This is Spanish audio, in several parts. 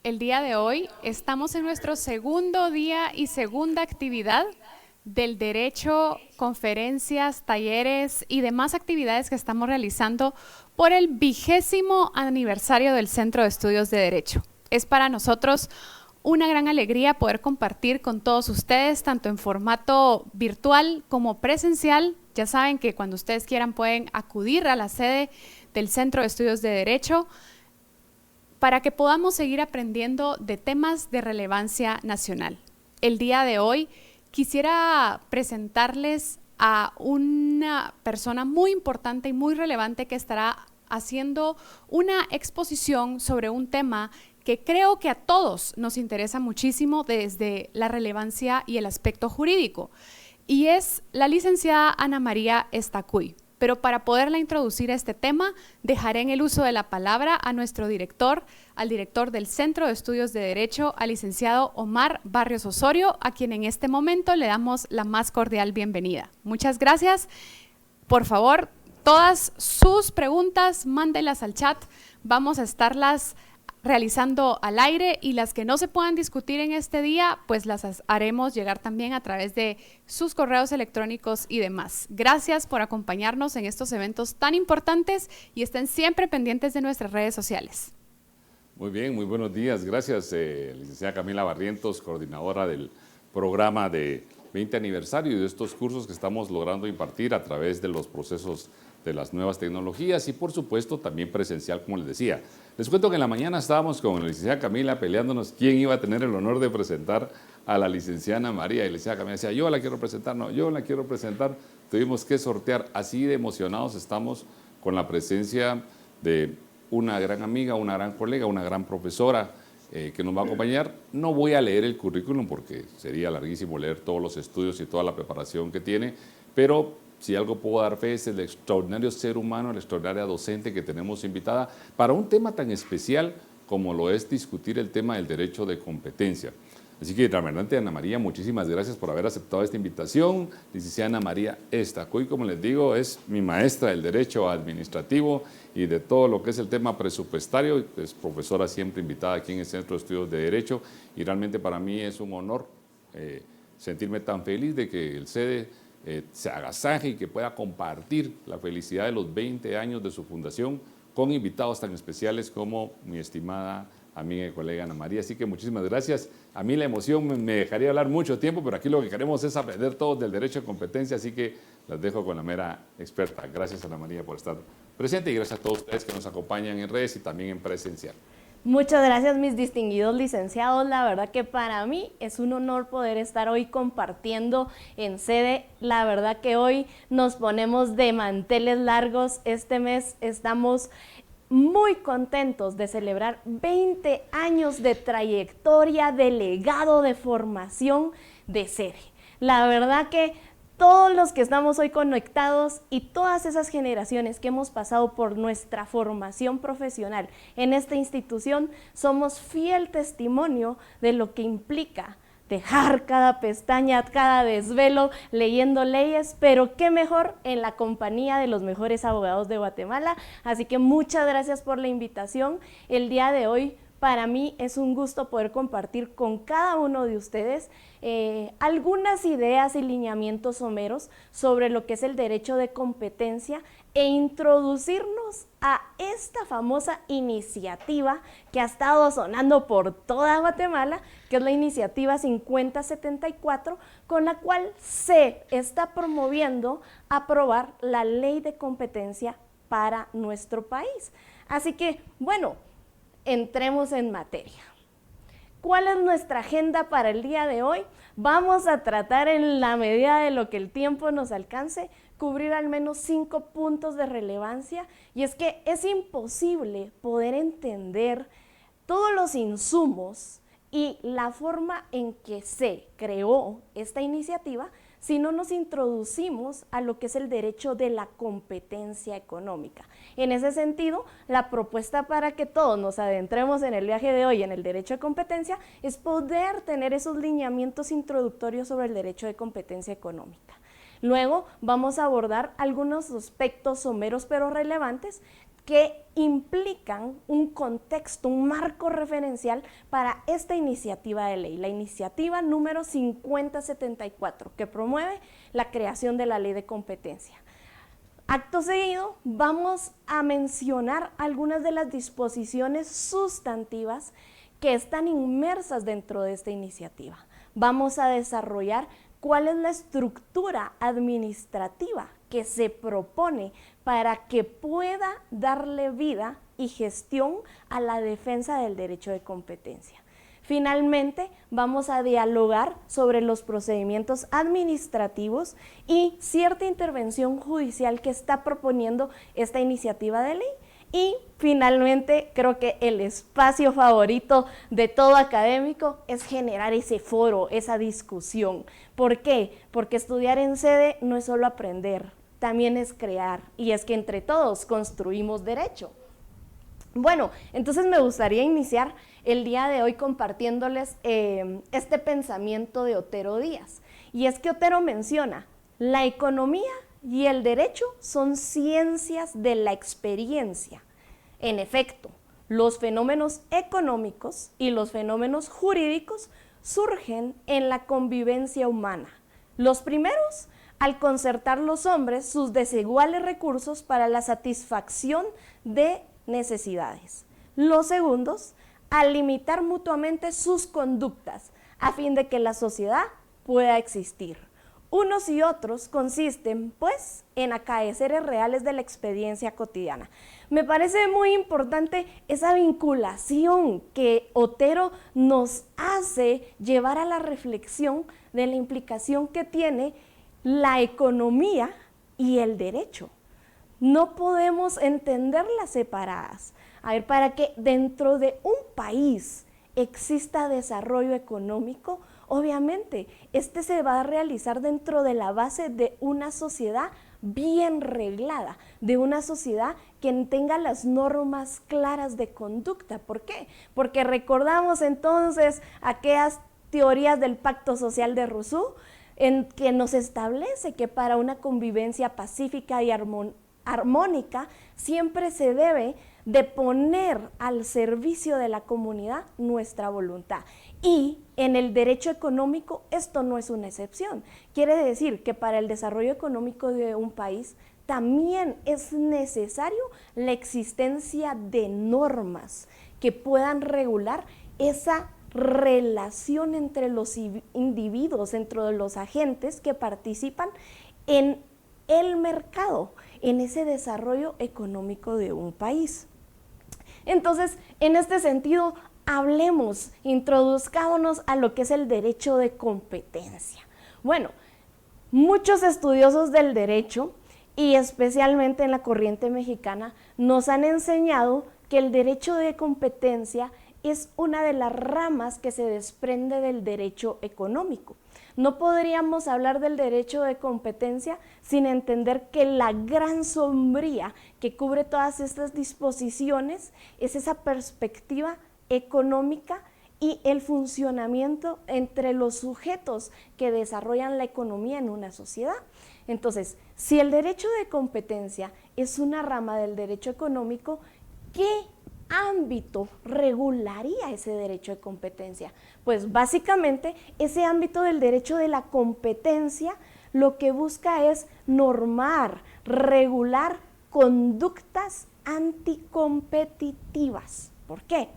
El día de hoy estamos en nuestro segundo día y segunda actividad del derecho, conferencias, talleres y demás actividades que estamos realizando por el 20º aniversario del Centro de Estudios de Derecho. Es para nosotros una gran alegría poder compartir con todos ustedes, tanto en formato virtual como presencial. Ya saben que cuando ustedes quieran pueden acudir a la sede del Centro de Estudios de Derecho para que podamos seguir aprendiendo de temas de relevancia nacional. El día de hoy quisiera presentarles a una persona muy importante y muy relevante que estará haciendo una exposición sobre un tema que creo que a todos nos interesa muchísimo desde la relevancia y el aspecto jurídico, y es la licenciada Ana María Estacuy. Pero para poderla introducir a este tema, dejaré en el uso de la palabra a nuestro director, al director del Centro de Estudios de Derecho, al licenciado Omar Barrios Osorio, a quien en este momento le damos la más cordial bienvenida. Muchas gracias. Por favor, todas sus preguntas, mándenlas al chat. Vamos a estarlas realizando al aire, y las que no se puedan discutir en este día, pues las haremos llegar también a través de sus correos electrónicos y demás. Gracias por acompañarnos en estos eventos tan importantes y estén siempre pendientes de nuestras redes sociales. Muy bien, muy buenos días. Gracias, licenciada Camila Barrientos, coordinadora del programa de 20 aniversario y de estos cursos que estamos logrando impartir a través de los procesos de las nuevas tecnologías y, por supuesto, también presencial, como les decía. Les cuento que en la mañana estábamos con la licenciada Camila peleándonos quién iba a tener el honor de presentar a la licenciada Ana María, y la licenciada Camila decía, yo la quiero presentar, no, yo la quiero presentar. Tuvimos que sortear, así de emocionados estamos con la presencia de una gran amiga, una gran colega, una gran profesora que nos va a acompañar. No voy a leer el currículum porque sería larguísimo leer todos los estudios y toda la preparación que tiene, pero si algo puedo dar fe es el extraordinario ser humano, la extraordinaria docente que tenemos invitada para un tema tan especial como lo es discutir el tema del derecho de competencia. Así que, realmente, Ana María, muchísimas gracias por haber aceptado esta invitación. Licenciada Ana María Estacuy, como les digo, es mi maestra del derecho administrativo y de todo lo que es el tema presupuestario. Es profesora siempre invitada aquí en el Centro de Estudios de Derecho, y realmente para mí es un honor sentirme tan feliz de que el sede se agasaje y que pueda compartir la felicidad de los 20 años de su fundación con invitados tan especiales como mi estimada amiga y colega Ana María. Así que muchísimas gracias. A mí la emoción me dejaría hablar mucho tiempo, pero aquí lo que queremos es aprender todos del derecho de competencia, así que las dejo con la mera experta. Gracias, Ana María, por estar presente, y gracias a todos ustedes que nos acompañan en redes y también en presencial. Muchas gracias, mis distinguidos licenciados. La verdad que para mí es un honor poder estar hoy compartiendo en sede. La verdad que hoy nos ponemos de manteles largos. Este mes estamos muy contentos de celebrar 20 años de trayectoria, de legado, de formación de sede. La verdad que todos los que estamos hoy conectados y todas esas generaciones que hemos pasado por nuestra formación profesional en esta institución, somos fiel testimonio de lo que implica dejar cada pestaña, cada desvelo leyendo leyes, pero qué mejor en la compañía de los mejores abogados de Guatemala. Así que muchas gracias por la invitación. El día de hoy para mí es un gusto poder compartir con cada uno de ustedes algunas ideas y lineamientos someros sobre lo que es el derecho de competencia e introducirnos a esta famosa iniciativa que ha estado sonando por toda Guatemala, que es la iniciativa 5074, con la cual se está promoviendo aprobar la ley de competencia para nuestro país. Así que, bueno, entremos en materia. ¿Cuál es nuestra agenda para el día de hoy? Vamos a tratar, en la medida de lo que el tiempo nos alcance, cubrir al menos 5 puntos de relevancia, y es que es imposible poder entender todos los insumos y la forma en que se creó esta iniciativa si no nos introducimos a lo que es el derecho de la competencia económica. En ese sentido, la propuesta para que todos nos adentremos en el viaje de hoy en el derecho de competencia es poder tener esos lineamientos introductorios sobre el derecho de competencia económica. Luego vamos a abordar algunos aspectos someros pero relevantes que implican un contexto, un marco referencial para esta iniciativa de ley, la iniciativa número 5074, que promueve la creación de la ley de competencia. Acto seguido, vamos a mencionar algunas de las disposiciones sustantivas que están inmersas dentro de esta iniciativa. Vamos a desarrollar cuál es la estructura administrativa que se propone para que pueda darle vida y gestión a la defensa del derecho de competencia. Finalmente, vamos a dialogar sobre los procedimientos administrativos y cierta intervención judicial que está proponiendo esta iniciativa de ley. Y finalmente, creo que el espacio favorito de todo académico es generar ese foro, esa discusión. ¿Por qué? Porque estudiar en sede no es solo aprender, también es crear, y es que entre todos construimos derecho. Bueno, entonces me gustaría iniciar el día de hoy compartiéndoles este pensamiento de Otero Díaz. Y es que Otero menciona, la economía y el derecho son ciencias de la experiencia. En efecto, los fenómenos económicos y los fenómenos jurídicos surgen en la convivencia humana. Los primeros, al concertar los hombres sus desiguales recursos para la satisfacción de necesidades. Los segundos, al limitar mutuamente sus conductas a fin de que la sociedad pueda existir. Unos y otros consisten, pues, en acaeceres reales de la experiencia cotidiana. Me parece muy importante esa vinculación que Otero nos hace llevar a la reflexión de la implicación que tiene la economía y el derecho. No podemos entenderlas separadas. A ver, para que dentro de un país exista desarrollo económico, obviamente, este se va a realizar dentro de la base de una sociedad bien reglada, de una sociedad que tenga las normas claras de conducta. ¿Por qué? Porque recordamos entonces aquellas teorías del Pacto Social de Rousseau, en que nos establece que para una convivencia pacífica y armónica siempre se debe de poner al servicio de la comunidad nuestra voluntad. Y en el derecho económico esto no es una excepción. Quiere decir que para el desarrollo económico de un país también es necesario la existencia de normas que puedan regular esa relación entre los individuos, entre los agentes que participan en el mercado, en ese desarrollo económico de un país. Entonces, en este sentido, hablemos, introduzcámonos a lo que es el derecho de competencia. Bueno, muchos estudiosos del derecho, y especialmente en la corriente mexicana, nos han enseñado que el derecho de competencia es una de las ramas que se desprende del derecho económico. No podríamos hablar del derecho de competencia sin entender que la gran sombría que cubre todas estas disposiciones es esa perspectiva económica y el funcionamiento entre los sujetos que desarrollan la economía en una sociedad. Entonces, si el derecho de competencia es una rama del derecho económico, ¿qué ámbito regularía ese derecho de competencia? Pues básicamente ese ámbito del derecho de la competencia lo que busca es normar, regular conductas anticompetitivas. ¿Por qué?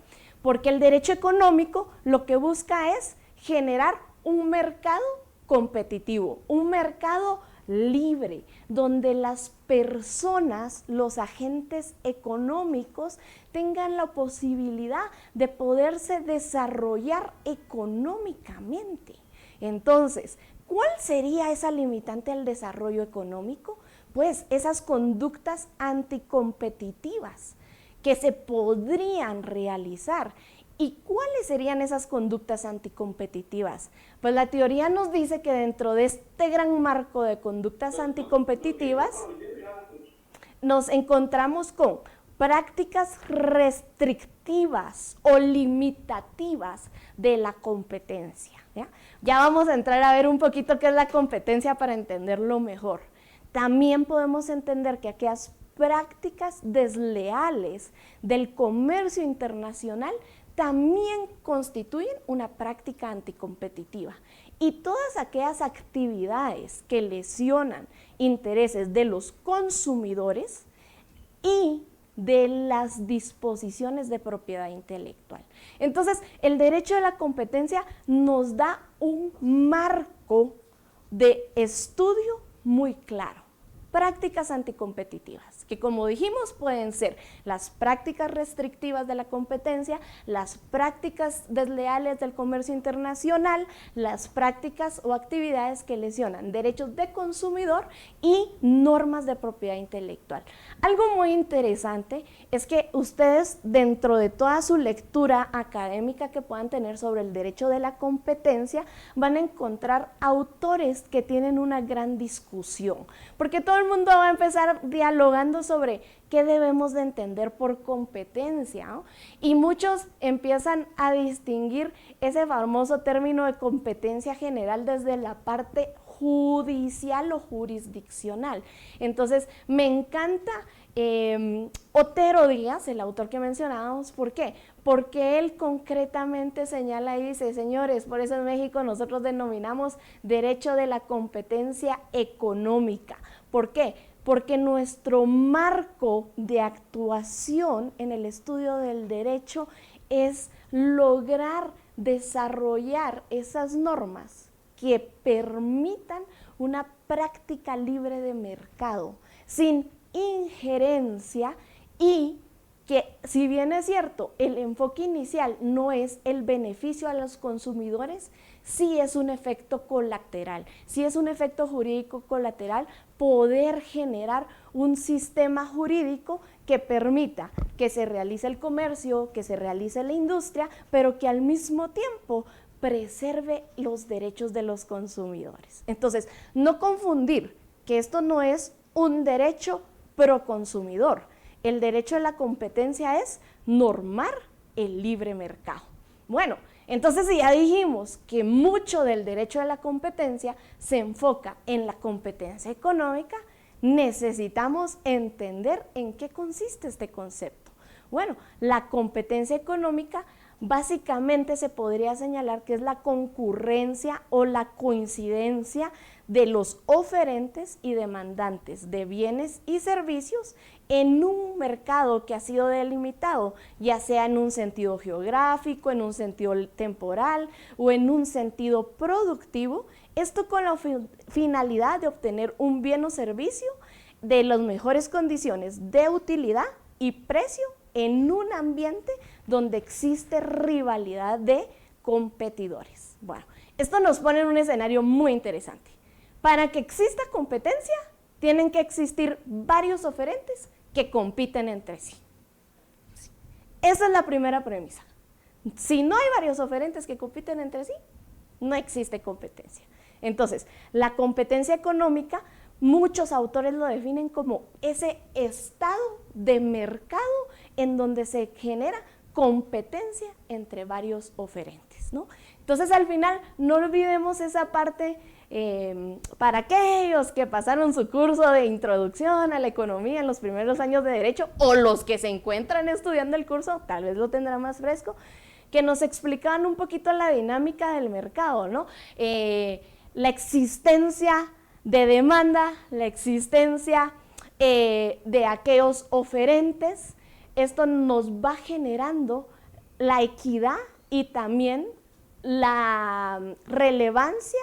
Porque el derecho económico lo que busca es generar un mercado competitivo, un mercado libre, donde las personas, los agentes económicos tengan la posibilidad de poderse desarrollar económicamente. Entonces, ¿cuál sería esa limitante al desarrollo económico? Pues esas conductas anticompetitivas que se podrían realizar. ¿Y cuáles serían esas conductas anticompetitivas? Pues la teoría nos dice que dentro de este gran marco de conductas anticompetitivas nos encontramos con prácticas restrictivas o limitativas de la competencia. Ya vamos a entrar a ver un poquito qué es la competencia para entenderlo mejor. También podemos entender que aquellas prácticas desleales del comercio internacional también constituyen una práctica anticompetitiva. Y todas aquellas actividades que lesionan intereses de los consumidores y de las disposiciones de propiedad intelectual. Entonces, el derecho de la competencia nos da un marco de estudio muy claro. Prácticas anticompetitivas, que como dijimos pueden ser las prácticas restrictivas de la competencia, las prácticas desleales del comercio internacional, las prácticas o actividades que lesionan derechos de consumidor y normas de propiedad intelectual. Algo muy interesante es que ustedes, dentro de toda su lectura académica que puedan tener sobre el derecho de la competencia, van a encontrar autores que tienen una gran discusión, porque todo el mundo va a empezar dialogando sobre qué debemos de entender por competencia, ¿no? Y muchos empiezan a distinguir ese famoso término de competencia general desde la parte judicial o jurisdiccional. Entonces, me encanta Otero Díaz, el autor que mencionábamos. ¿Por qué? Porque él concretamente señala y dice, señores, por eso en México nosotros denominamos derecho de la competencia económica. ¿Por qué? Porque nuestro marco de actuación en el estudio del derecho es lograr desarrollar esas normas que permitan una práctica libre de mercado, sin injerencia, y que, si bien es cierto, el enfoque inicial no es el beneficio a los consumidores, sí es un efecto colateral, sí es un efecto jurídico colateral poder generar un sistema jurídico que permita que se realice el comercio, que se realice la industria, pero que al mismo tiempo preserve los derechos de los consumidores. Entonces, no confundir que esto no es un derecho pro consumidor. El derecho de la competencia es normar el libre mercado. Bueno, entonces si ya dijimos que mucho del derecho de la competencia se enfoca en la competencia económica, necesitamos entender en qué consiste este concepto. Bueno, la competencia económica básicamente se podría señalar que es la concurrencia o la coincidencia de los oferentes y demandantes de bienes y servicios en un mercado que ha sido delimitado, ya sea en un sentido geográfico, en un sentido temporal o en un sentido productivo, esto con la finalidad de obtener un bien o servicio de las mejores condiciones de utilidad y precio en un ambiente donde existe rivalidad de competidores. Bueno, esto nos pone en un escenario muy interesante. Para que exista competencia, tienen que existir varios oferentes que compiten entre sí. Esa es la primera premisa. Si no hay varios oferentes que compiten entre sí, no existe competencia. Entonces, la competencia económica, muchos autores lo definen como ese estado de mercado en donde se genera competencia entre varios oferentes, ¿no? Entonces, al final, no olvidemos esa parte. Para aquellos que pasaron su curso de introducción a la economía en los primeros años de derecho, o los que se encuentran estudiando el curso, tal vez lo tendrán más fresco, que nos explicaban un poquito la dinámica del mercado, ¿no? La existencia de demanda, la existencia de aquellos oferentes. Esto nos va generando la equidad y también la relevancia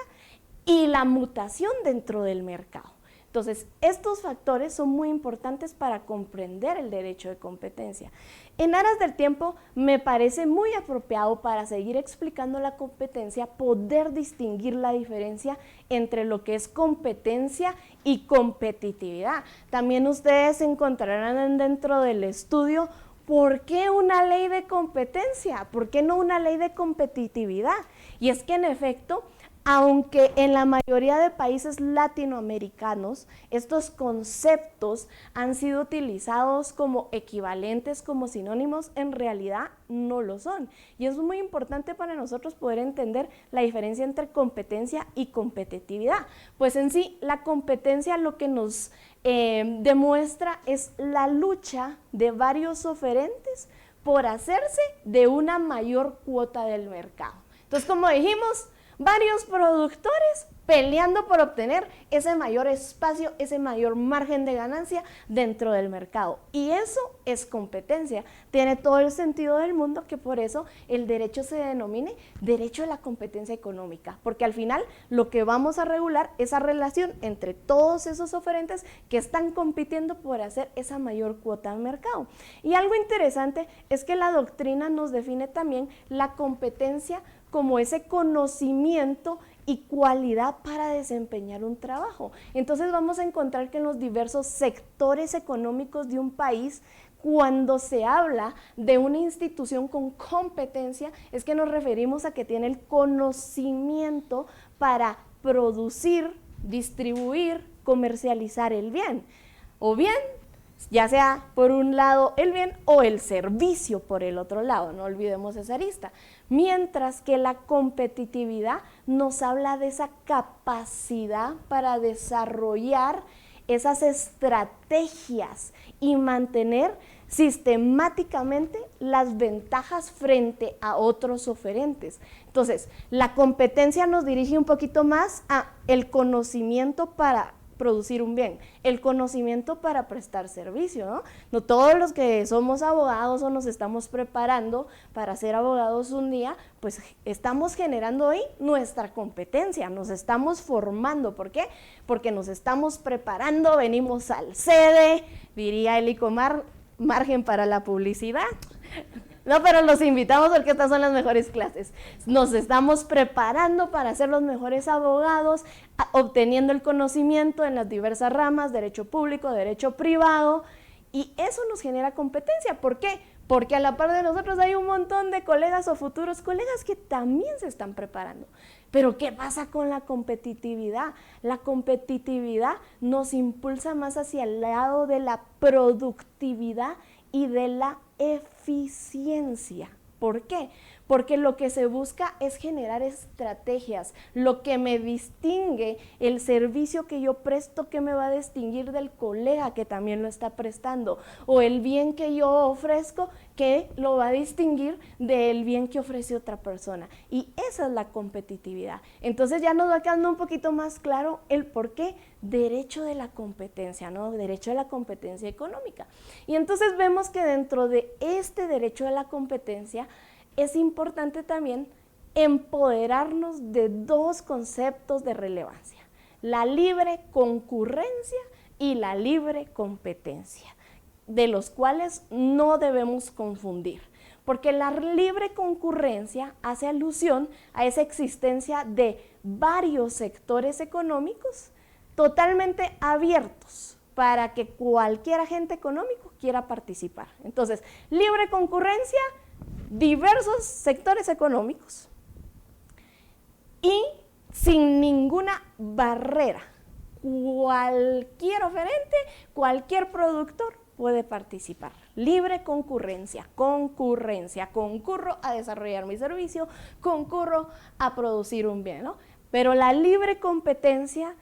y la mutación dentro del mercado. Entonces, estos factores son muy importantes para comprender el derecho de competencia. En aras del tiempo, me parece muy apropiado, para seguir explicando la competencia, poder distinguir la diferencia entre lo que es competencia y competitividad. También ustedes encontrarán dentro del estudio ¿por qué una ley de competencia? ¿Por qué no una ley de competitividad? Y es que en efecto, aunque en la mayoría de países latinoamericanos estos conceptos han sido utilizados como equivalentes, como sinónimos, en realidad no lo son. Y es muy importante para nosotros poder entender la diferencia entre competencia y competitividad. Pues en sí, la competencia lo que nos demuestra es la lucha de varios oferentes por hacerse de una mayor cuota del mercado. Entonces, como dijimos, varios productores peleando por obtener ese mayor espacio, ese mayor margen de ganancia dentro del mercado. Y eso es competencia. Tiene todo el sentido del mundo que por eso el derecho se denomine derecho de la competencia económica, porque al final lo que vamos a regular es esa relación entre todos esos oferentes que están compitiendo por hacer esa mayor cuota del mercado. Y algo interesante es que la doctrina nos define también la competencia como ese conocimiento y cualidad para desempeñar un trabajo. Entonces vamos a encontrar que en los diversos sectores económicos de un país, cuando se habla de una institución con competencia, es que nos referimos a que tiene el conocimiento para producir, distribuir, comercializar el bien, o bien ya sea por un lado el bien o el servicio por el otro lado, no olvidemos esa arista. Mientras que la competitividad nos habla de esa capacidad para desarrollar esas estrategias y mantener sistemáticamente las ventajas frente a otros oferentes. Entonces, la competencia nos dirige un poquito más a el conocimiento para producir un bien, el conocimiento para prestar servicio, ¿no? No todos los que somos abogados o nos estamos preparando para ser abogados un día, pues estamos generando hoy nuestra competencia, nos estamos formando. ¿Por qué? Porque nos estamos preparando, venimos al sede, diría Eli Comar, margen para la publicidad. No, pero los invitamos porque estas son las mejores clases. Nos estamos preparando para ser los mejores abogados, obteniendo el conocimiento en las diversas ramas, derecho público, derecho privado, y eso nos genera competencia. ¿Por qué? Porque a la par de nosotros hay un montón de colegas o futuros colegas que también se están preparando. Pero ¿qué pasa con la competitividad? La competitividad nos impulsa más hacia el lado de la productividad y de la eficiencia. ¿Por qué? Porque lo que se busca es generar estrategias. Lo que me distingue, el servicio que yo presto, que me va a distinguir del colega que también lo está prestando, o el bien que yo ofrezco, que lo va a distinguir del bien que ofrece otra persona. Y esa es la competitividad. Entonces ya nos va quedando un poquito más claro el por qué derecho de la competencia, ¿no? Derecho de la competencia económica. Y entonces vemos que dentro de este derecho de la competencia es importante también empoderarnos de dos conceptos de relevancia: la libre concurrencia y la libre competencia, de los cuales no debemos confundir, porque la libre concurrencia hace alusión a esa existencia de varios sectores económicos totalmente abiertos para que cualquier agente económico quiera participar. Entonces, libre concurrencia, diversos sectores económicos y sin ninguna barrera. Cualquier oferente, cualquier productor puede participar. Libre concurrencia, concurro a desarrollar mi servicio, concurro a producir un bien, ¿no? Pero la libre competencia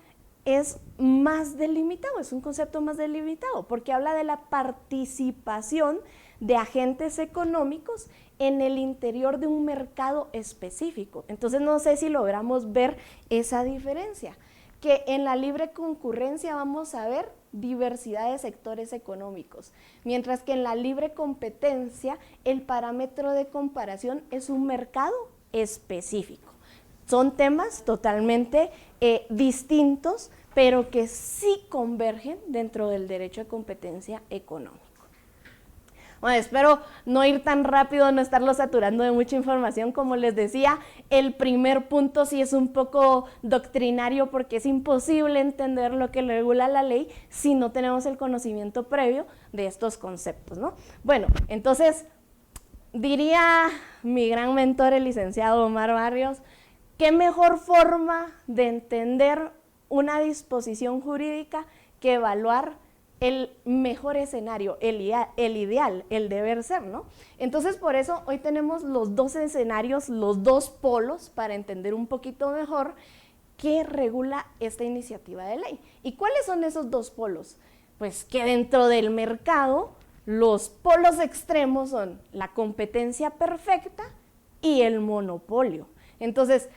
es más delimitado, es un concepto más delimitado, porque habla de la participación de agentes económicos en el interior de un mercado específico. Entonces no sé si logramos ver esa diferencia, que en la libre concurrencia vamos a ver diversidad de sectores económicos, mientras que en la libre competencia el parámetro de comparación es un mercado específico. Son temas totalmente distintos, pero que sí convergen dentro del derecho de competencia económico. Bueno, espero no ir tan rápido, no estarlo saturando de mucha información. Como les decía, el primer punto sí es un poco doctrinario, porque es imposible entender lo que regula la ley si no tenemos el conocimiento previo de estos conceptos, ¿no? Bueno, entonces, diría mi gran mentor, el licenciado Omar Barrios, ¿qué mejor forma de entender una disposición jurídica que evaluar el mejor escenario, el ideal, el deber ser, ¿no? Entonces, por eso hoy tenemos los dos escenarios, los dos polos, para entender un poquito mejor que regula esta iniciativa de ley. ¿Y cuáles son esos dos polos? Pues que dentro del mercado los polos extremos son la competencia perfecta y el monopolio. Entonces,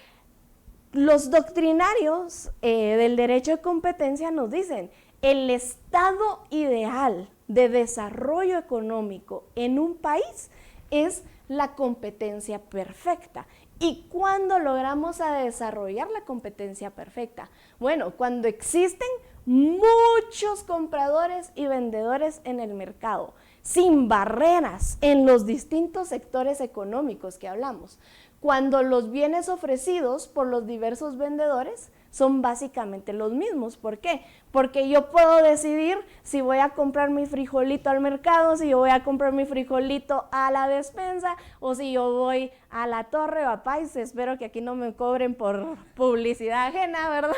los doctrinarios del derecho de competencia nos dicen, el estado ideal de desarrollo económico en un país es la competencia perfecta. ¿Y cuándo logramos a desarrollar la competencia perfecta? Bueno, cuando existen muchos compradores y vendedores en el mercado, sin barreras en los distintos sectores económicos que hablamos. Cuando los bienes ofrecidos por los diversos vendedores son básicamente los mismos. ¿Por qué? Porque yo puedo decidir si voy a comprar mi frijolito al mercado, si yo voy a comprar mi frijolito a la despensa o si yo voy a la Torre o a Pais. Espero que aquí no me cobren por publicidad ajena, ¿verdad?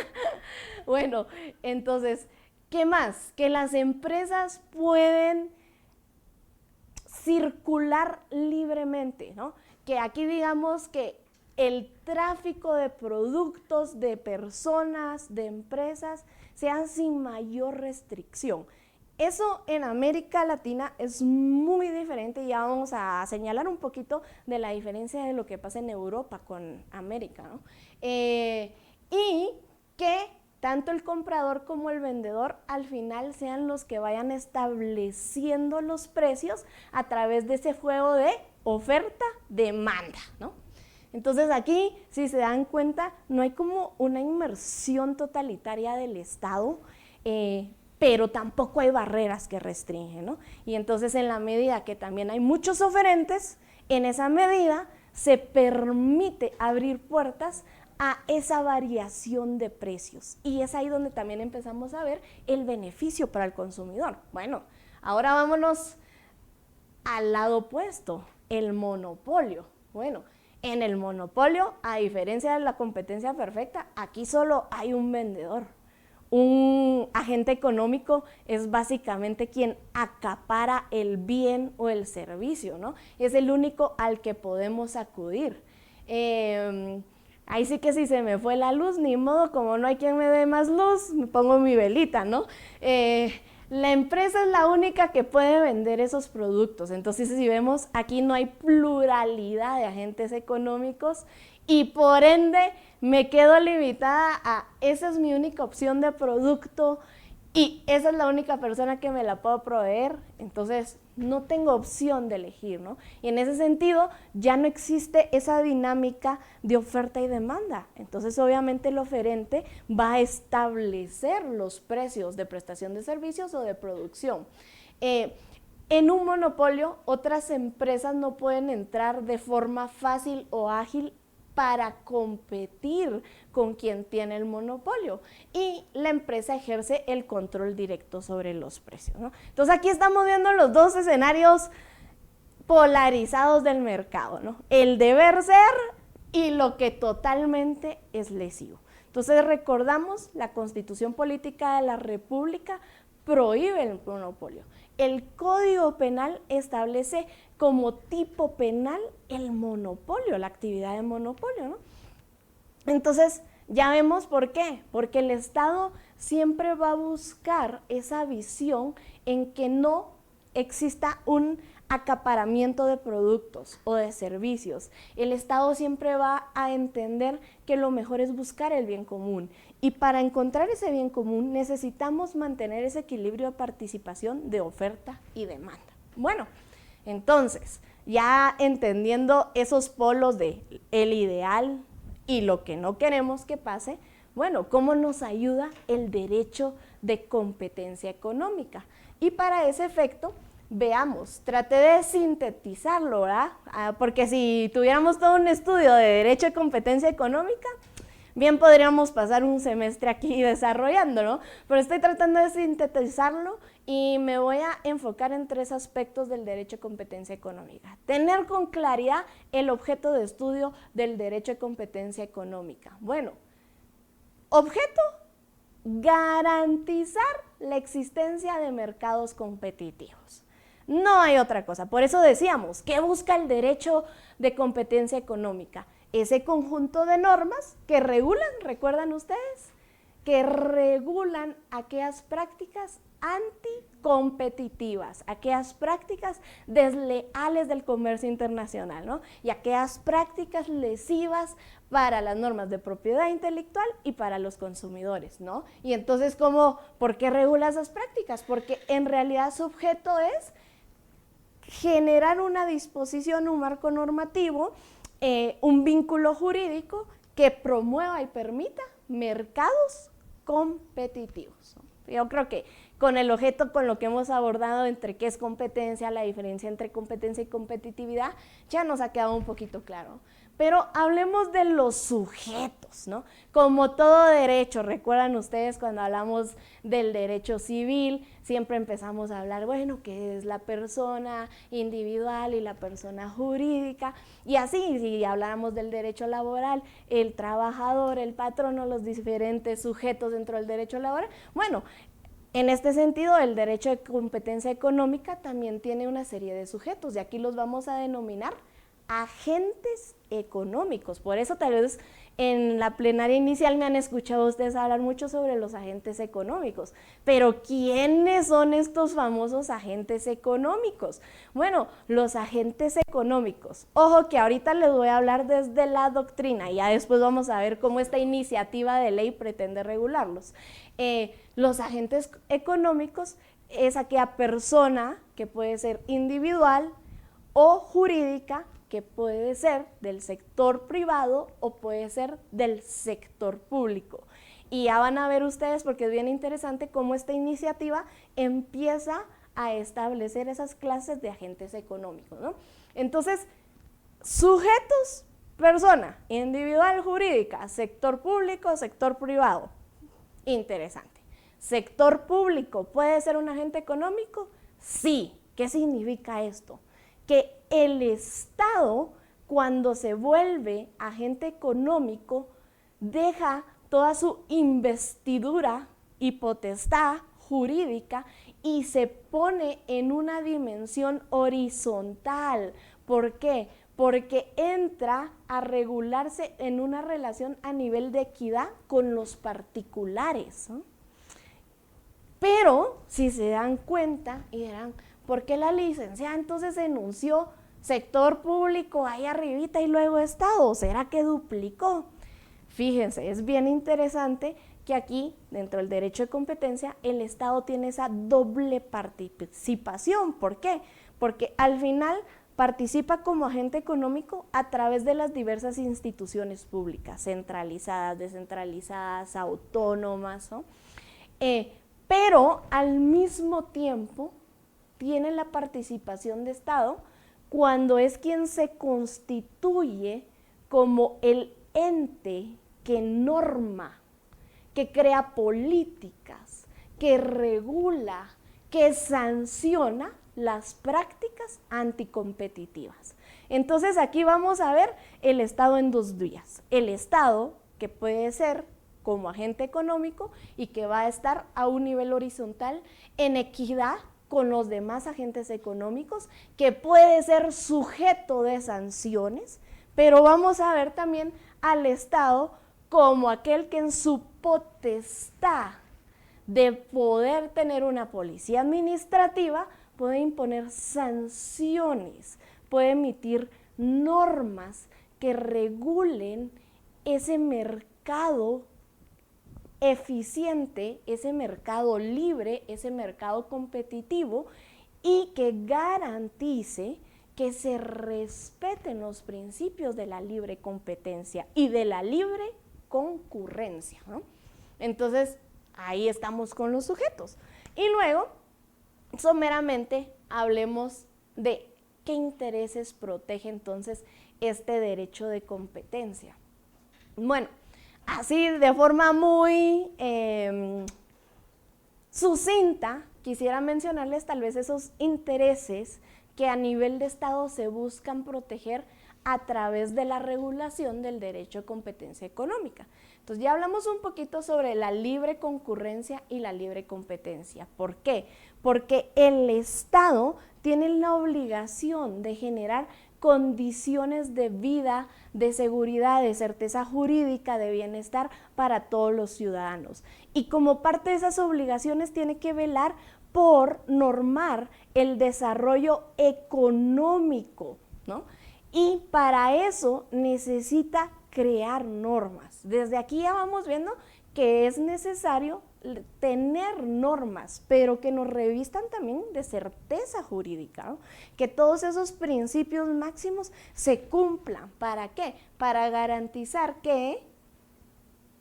Bueno, entonces, ¿qué más? Que las empresas pueden circular libremente, ¿no? Que aquí digamos que el tráfico de productos, de personas, de empresas, sean sin mayor restricción. Eso en América Latina es muy diferente, ya vamos a señalar un poquito de la diferencia de lo que pasa en Europa con América, ¿no? Y que tanto el comprador como el vendedor al final sean los que vayan estableciendo los precios a través de ese juego de oferta-demanda, ¿no? Entonces aquí, si se dan cuenta, no hay como una inmersión totalitaria del Estado, pero tampoco hay barreras que restringen, ¿no? Y entonces en la medida que también hay muchos oferentes, en esa medida se permite abrir puertas a esa variación de precios. Y es ahí donde también empezamos a ver el beneficio para el consumidor. Bueno, ahora vámonos al lado opuesto, el monopolio. Bueno, en el monopolio, a diferencia de la competencia perfecta, aquí solo hay un vendedor. Un agente económico es básicamente quien acapara el bien o el servicio, ¿no? Es el único al que podemos acudir. Ahí sí que si se me fue la luz, ni modo, como no hay quien me dé más luz, me pongo mi velita, ¿no? La empresa es la única que puede vender esos productos. Entonces, si vemos, aquí no hay pluralidad de agentes económicos y por ende me quedo limitada a esa es mi única opción de producto y esa es la única persona que me la puedo proveer. Entonces, no tengo opción de elegir, ¿no? Y en ese sentido, ya no existe esa dinámica de oferta y demanda. Entonces, obviamente, el oferente va a establecer los precios de prestación de servicios o de producción. En un monopolio, otras empresas no pueden entrar de forma fácil o ágil para competir con quien tiene el monopolio y la empresa ejerce el control directo sobre los precios, ¿no? Entonces aquí estamos viendo los dos escenarios polarizados del mercado, ¿no? El deber ser y lo que totalmente es lesivo. Entonces recordamos, la Constitución Política de la República prohíbe el monopolio. El Código Penal establece como tipo penal el monopolio, la actividad de monopolio, ¿no? Entonces, ya vemos por qué, porque el Estado siempre va a buscar esa visión en que no exista un acaparamiento de productos o de servicios. El Estado siempre va a entender que lo mejor es buscar el bien común y para encontrar ese bien común necesitamos mantener ese equilibrio de participación de oferta y demanda. Bueno, entonces, ya entendiendo esos polos de el ideal y lo que no queremos que pase, bueno, ¿cómo nos ayuda el derecho de competencia económica? Y para ese efecto, veamos, traté de sintetizarlo, ¿verdad? Porque si tuviéramos todo un estudio de derecho de competencia económica, bien podríamos pasar un semestre aquí desarrollándolo, pero estoy tratando de sintetizarlo y me voy a enfocar en 3 aspectos del derecho de competencia económica. Tener con claridad el objeto de estudio del derecho de competencia económica. Bueno, objeto, garantizar la existencia de mercados competitivos. No hay otra cosa. Por eso decíamos, ¿qué busca el derecho de competencia económica? ese conjunto de normas que regulan, ¿recuerdan ustedes? Que regulan aquellas prácticas anticompetitivas, aquellas prácticas desleales del comercio internacional, ¿no? Y aquellas prácticas lesivas para las normas de propiedad intelectual y para los consumidores, ¿no? Y entonces, ¿por qué regula esas prácticas? Porque en realidad su objeto es generar una disposición, un marco normativo, un vínculo jurídico que promueva y permita mercados competitivos, ¿no? Yo creo que con el objeto, con lo que hemos abordado entre qué es competencia, la diferencia entre competencia y competitividad, ya nos ha quedado un poquito claro. Pero hablemos de los sujetos, ¿no? Como todo derecho, recuerdan ustedes cuando hablamos del derecho civil, siempre empezamos a hablar, bueno, ¿qué es la persona individual y la persona jurídica? Y así, si habláramos del derecho laboral, el trabajador, el patrono, los diferentes sujetos dentro del derecho laboral, bueno, en este sentido, el derecho de competencia económica también tiene una serie de sujetos y aquí los vamos a denominar agentes económicos. Por eso tal vez en la plenaria inicial me han escuchado ustedes hablar mucho sobre los agentes económicos. Pero ¿quiénes son estos famosos agentes económicos? Bueno, los agentes económicos. Ojo que ahorita les voy a hablar desde la doctrina y ya después vamos a ver cómo esta iniciativa de ley pretende regularlos. Los agentes económicos es aquella persona que puede ser individual o jurídica, que puede ser del sector privado o puede ser del sector público. Y ya van a ver ustedes, porque es bien interesante cómo esta iniciativa empieza a establecer esas clases de agentes económicos, ¿no? Entonces, sujetos, persona, individual, jurídica, sector público, sector privado. Interesante. ¿Sector público puede ser un agente económico? Sí. ¿Qué significa esto? Que el Estado, cuando se vuelve agente económico, deja toda su investidura y potestad jurídica y se pone en una dimensión horizontal. ¿Por qué? Porque entra a regularse en una relación a nivel de equidad con los particulares, ¿no? Pero, si se dan cuenta y dirán, ¿por qué la licenciada entonces enunció sector público ahí arribita y luego Estado? ¿Será que duplicó? Fíjense, es bien interesante que aquí, dentro del derecho de competencia, el Estado tiene esa doble participación. ¿Por qué? Porque al final participa como agente económico a través de las diversas instituciones públicas, centralizadas, descentralizadas, autónomas, ¿no? Pero al mismo tiempo tiene la participación de Estado cuando es quien se constituye como el ente que norma, que crea políticas, que regula, que sanciona las prácticas anticompetitivas. Entonces aquí vamos a ver el Estado en dos vías. El Estado, que puede ser como agente económico y que va a estar a un nivel horizontal en equidad con los demás agentes económicos, que puede ser sujeto de sanciones, pero vamos a ver también al Estado como aquel que en su potestad de poder tener una policía administrativa puede imponer sanciones, puede emitir normas que regulen ese mercado eficiente, ese mercado libre, ese mercado competitivo y que garantice que se respeten los principios de la libre competencia y de la libre concurrencia, ¿no? Entonces, ahí estamos con los sujetos. Y luego, someramente, hablemos de qué intereses protege entonces este derecho de competencia. Bueno, así de forma muy sucinta, quisiera mencionarles tal vez esos intereses que a nivel de Estado se buscan proteger a través de la regulación del derecho de competencia económica. Entonces ya hablamos un poquito sobre la libre concurrencia y la libre competencia. ¿Por qué? Porque el Estado tienen la obligación de generar condiciones de vida, de seguridad, de certeza jurídica, de bienestar para todos los ciudadanos. Y como parte de esas obligaciones tiene que velar por normar el desarrollo económico, ¿no? Y para eso necesita crear normas. Desde aquí ya vamos viendo que es necesario tener normas, pero que nos revistan también de certeza jurídica, ¿no? Que todos esos principios máximos se cumplan. ¿Para qué? Para garantizar que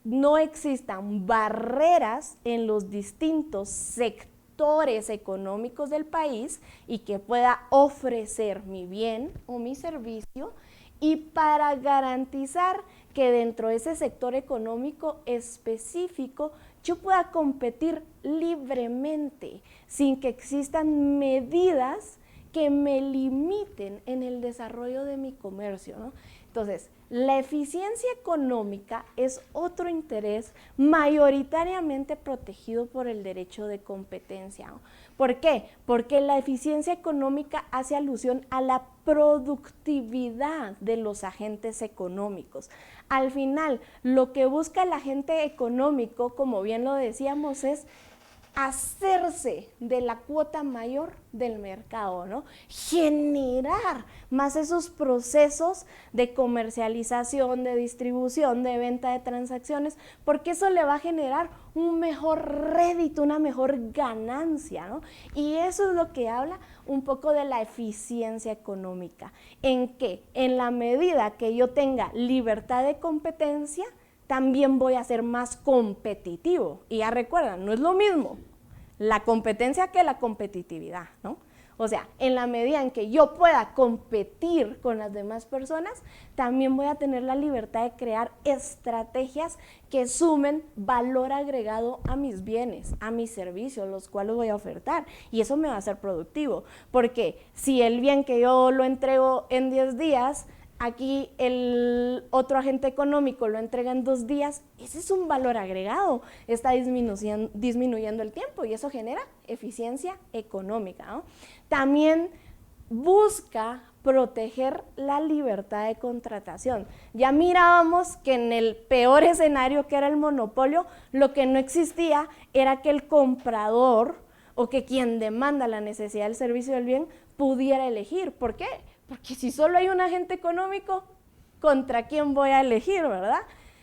no existan barreras en los distintos sectores económicos del país y que pueda ofrecer mi bien o mi servicio, y para garantizar que dentro de ese sector económico específico yo pueda competir libremente, sin que existan medidas que me limiten en el desarrollo de mi comercio, ¿no? Entonces, la eficiencia económica es otro interés mayoritariamente protegido por el derecho de competencia, ¿no? ¿Por qué? Porque la eficiencia económica hace alusión a la productividad de los agentes económicos. Al final, lo que busca el agente económico, como bien lo decíamos, es hacerse de la cuota mayor del mercado, ¿no? Generar más esos procesos de comercialización, de distribución, de venta de transacciones, porque eso le va a generar un mejor rédito, una mejor ganancia, ¿no? Y eso es lo que habla un poco de la eficiencia económica, en que en la medida que yo tenga libertad de competencia, también voy a ser más competitivo. Y ya recuerdan, no es lo mismo la competencia que la competitividad, ¿no? O sea, en la medida en que yo pueda competir con las demás personas, también voy a tener la libertad de crear estrategias que sumen valor agregado a mis bienes, a mis servicios, los cuales voy a ofertar. Y eso me va a hacer productivo, porque si el bien que yo lo entrego en 10 días, aquí el otro agente económico lo entrega en 2 días, ese es un valor agregado, está disminuyendo el tiempo y eso genera eficiencia económica, ¿no? También busca proteger la libertad de contratación. Ya mirábamos que en el peor escenario, que era el monopolio, lo que no existía era que el comprador o que quien demanda la necesidad del servicio del bien pudiera elegir. ¿Por qué? Porque si solo hay un agente económico, ¿contra quién voy a elegir, verdad?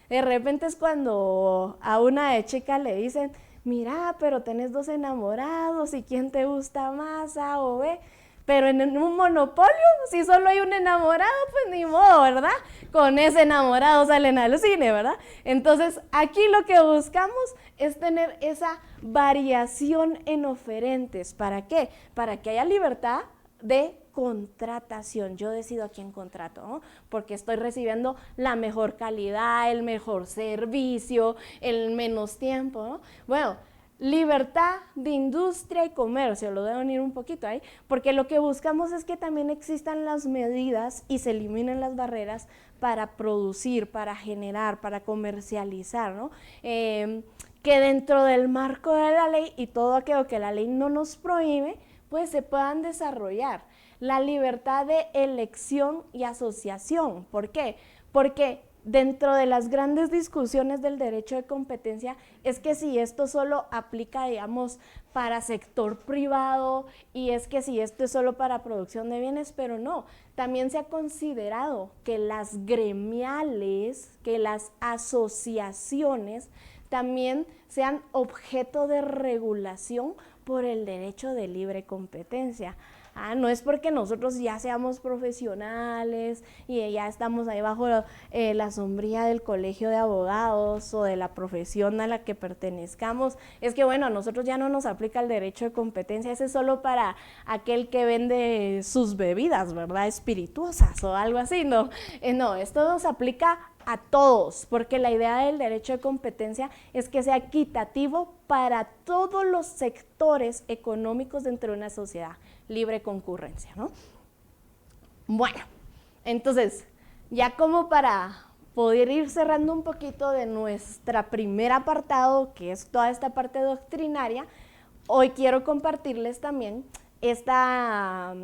De repente es cuando a una de chica le dicen, mira, pero tenés 2 enamorados y ¿quién te gusta más, A o B? Pero en un monopolio, si solo hay un enamorado, pues ni modo, ¿verdad? Con ese enamorado salen al cine, ¿verdad? Entonces, aquí lo que buscamos es tener esa variación en oferentes. ¿Para qué? Para que haya libertad de contratación. Yo decido a quién contrato, ¿no? Porque estoy recibiendo la mejor calidad, el mejor servicio, el menos tiempo, ¿no? Bueno, libertad de industria y comercio, lo debo unir un poquito ahí, porque lo que buscamos es que también existan las medidas y se eliminen las barreras para producir, para generar, para comercializar, ¿no? Que dentro del marco de la ley y todo aquello que la ley no nos prohíbe, pues se puedan desarrollar. La libertad de elección y asociación. ¿Por qué? Porque dentro de las grandes discusiones del derecho de competencia es que si esto solo aplica, digamos, para sector privado y es que si esto es solo para producción de bienes, pero no. También se ha considerado que las gremiales, que las asociaciones también sean objeto de regulación por el derecho de libre competencia. No es porque nosotros ya seamos profesionales y ya estamos ahí bajo la sombrilla del colegio de abogados o de la profesión a la que pertenezcamos, es que bueno, a nosotros ya no nos aplica el derecho de competencia, ese es solo para aquel que vende sus bebidas, ¿verdad? Espirituosas o algo así, no, esto nos aplica a todos, porque la idea del derecho de competencia es que sea equitativo para todos los sectores económicos dentro de una sociedad, libre concurrencia, ¿no? Bueno, entonces, ya como para poder ir cerrando un poquito de nuestra primer apartado, que es toda esta parte doctrinaria, hoy quiero compartirles también esta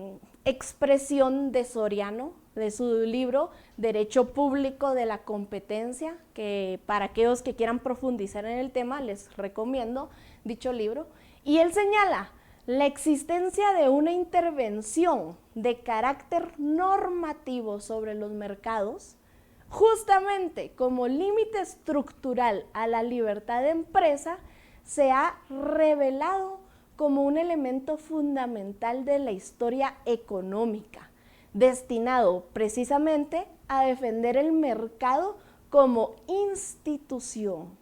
expresión de Soriano, de su libro Derecho Público de la Competencia, que para aquellos que quieran profundizar en el tema les recomiendo dicho libro, y él señala la existencia de una intervención de carácter normativo sobre los mercados, justamente como límite estructural a la libertad de empresa, se ha revelado como un elemento fundamental de la historia económica, destinado precisamente a defender el mercado como institución.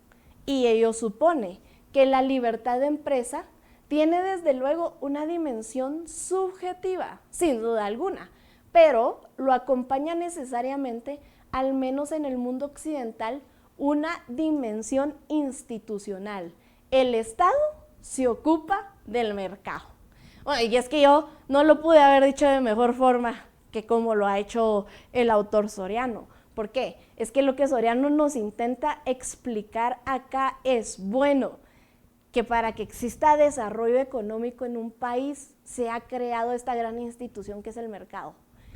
Y ello supone que la libertad de empresa tiene desde luego una dimensión subjetiva, sin duda alguna, pero lo acompaña necesariamente, al menos en el mundo occidental, una dimensión institucional. El Estado se ocupa del mercado. Bueno, y es que yo no lo pude haber dicho de mejor forma que como lo ha hecho el autor Soriano. ¿Por qué? Es que lo que Soriano nos intenta explicar acá es, bueno, que para que exista desarrollo económico en un país se ha creado esta gran institución que es el mercado.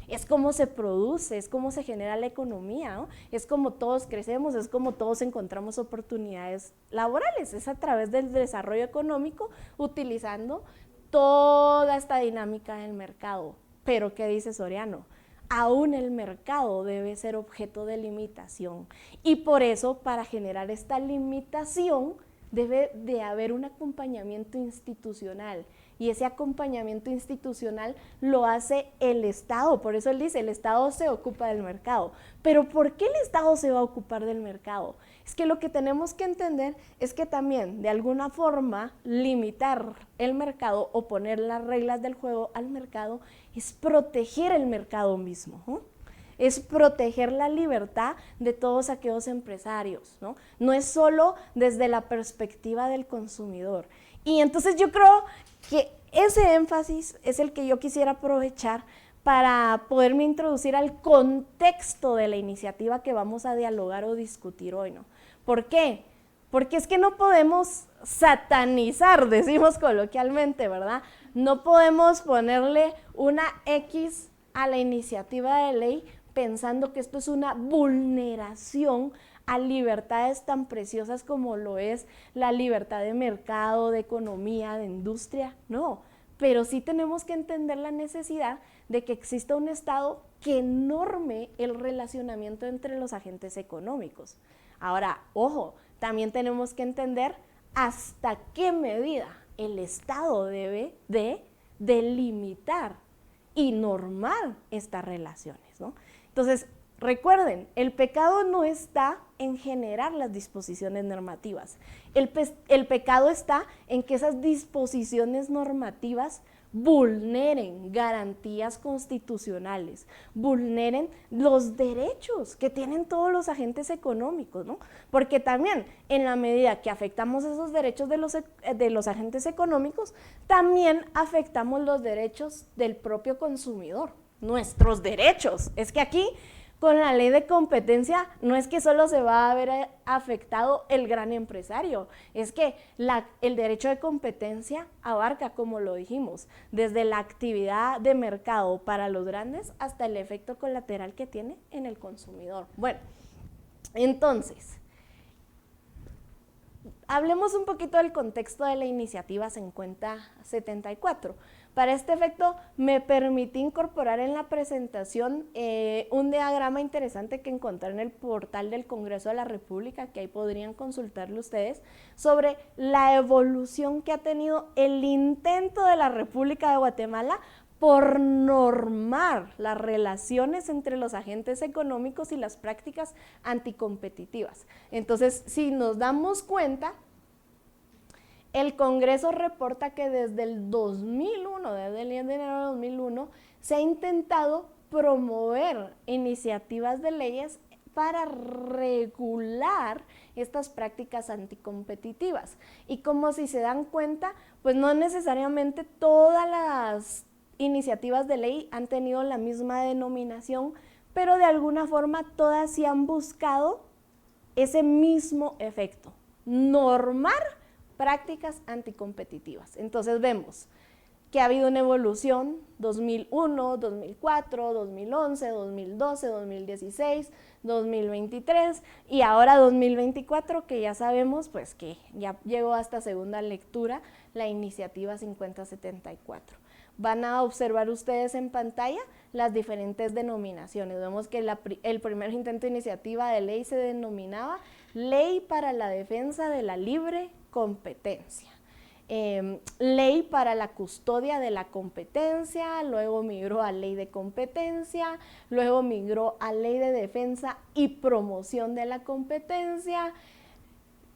Es como se produce, es como se genera la economía, ¿no? Es como todos crecemos, es como todos encontramos oportunidades laborales, es a través del desarrollo económico utilizando toda esta dinámica del mercado. Pero ¿qué dice Soriano? Aún el mercado debe ser objeto de limitación y por eso para generar esta limitación debe de haber un acompañamiento institucional y ese acompañamiento institucional lo hace el Estado, por eso él dice, el Estado se ocupa del mercado. Pero ¿por qué el Estado se va a ocupar del mercado? Es que lo que tenemos que entender es que también de alguna forma limitar el mercado o poner las reglas del juego al mercado es proteger el mercado mismo, ¿no? Es proteger la libertad de todos aquellos empresarios, ¿no? No es solo desde la perspectiva del consumidor. Y entonces yo creo que ese énfasis es el que yo quisiera aprovechar para poderme introducir al contexto de la iniciativa que vamos a dialogar o discutir hoy, ¿no? ¿Por qué? Porque es que no podemos satanizar, decimos coloquialmente, ¿verdad? No podemos ponerle una X a la iniciativa de ley pensando que esto es una vulneración a libertades tan preciosas como lo es la libertad de mercado, de economía, de industria, no. Pero sí tenemos que entender la necesidad de que exista un Estado que norme el relacionamiento entre los agentes económicos. Ahora, ojo, también tenemos que entender hasta qué medida el Estado debe de delimitar y normar estas relaciones, ¿no? Entonces, recuerden, el pecado no está en generar las disposiciones normativas. El pecado está en que esas disposiciones normativas vulneren garantías constitucionales, vulneren los derechos que tienen todos los agentes económicos, ¿no? Porque también en la medida que afectamos esos derechos de los agentes económicos, también afectamos los derechos del propio consumidor, nuestros derechos. Es que aquí con la ley de competencia no es que solo se va a ver afectado el gran empresario, es que el derecho de competencia abarca, como lo dijimos, desde la actividad de mercado para los grandes hasta el efecto colateral que tiene en el consumidor. Bueno, entonces, hablemos un poquito del contexto de la iniciativa 5074. Para este efecto, me permití incorporar en la presentación un diagrama interesante que encontré en el portal del Congreso de la República, que ahí podrían consultarlo ustedes, sobre la evolución que ha tenido el intento de la República de Guatemala por normar las relaciones entre los agentes económicos y las prácticas anticompetitivas. Entonces, si nos damos cuenta, el Congreso reporta que desde el 2001, desde el 10 de enero de 2001, se ha intentado promover iniciativas de leyes para regular estas prácticas anticompetitivas. Y como si se dan cuenta, pues no necesariamente todas las iniciativas de ley han tenido la misma denominación, pero de alguna forma todas sí han buscado ese mismo efecto, normar prácticas anticompetitivas. Entonces vemos que ha habido una evolución, 2001, 2004, 2011, 2012, 2016, 2023 y ahora 2024, que ya sabemos pues que ya llegó hasta segunda lectura la iniciativa 5074. Van a observar ustedes en pantalla las diferentes denominaciones. Vemos que el primer intento de iniciativa de ley se denominaba Ley para la Defensa de la Libre Competencia. Ley para la Custodia de la Competencia, luego migró a Ley de Competencia, luego migró a Ley de Defensa y Promoción de la Competencia,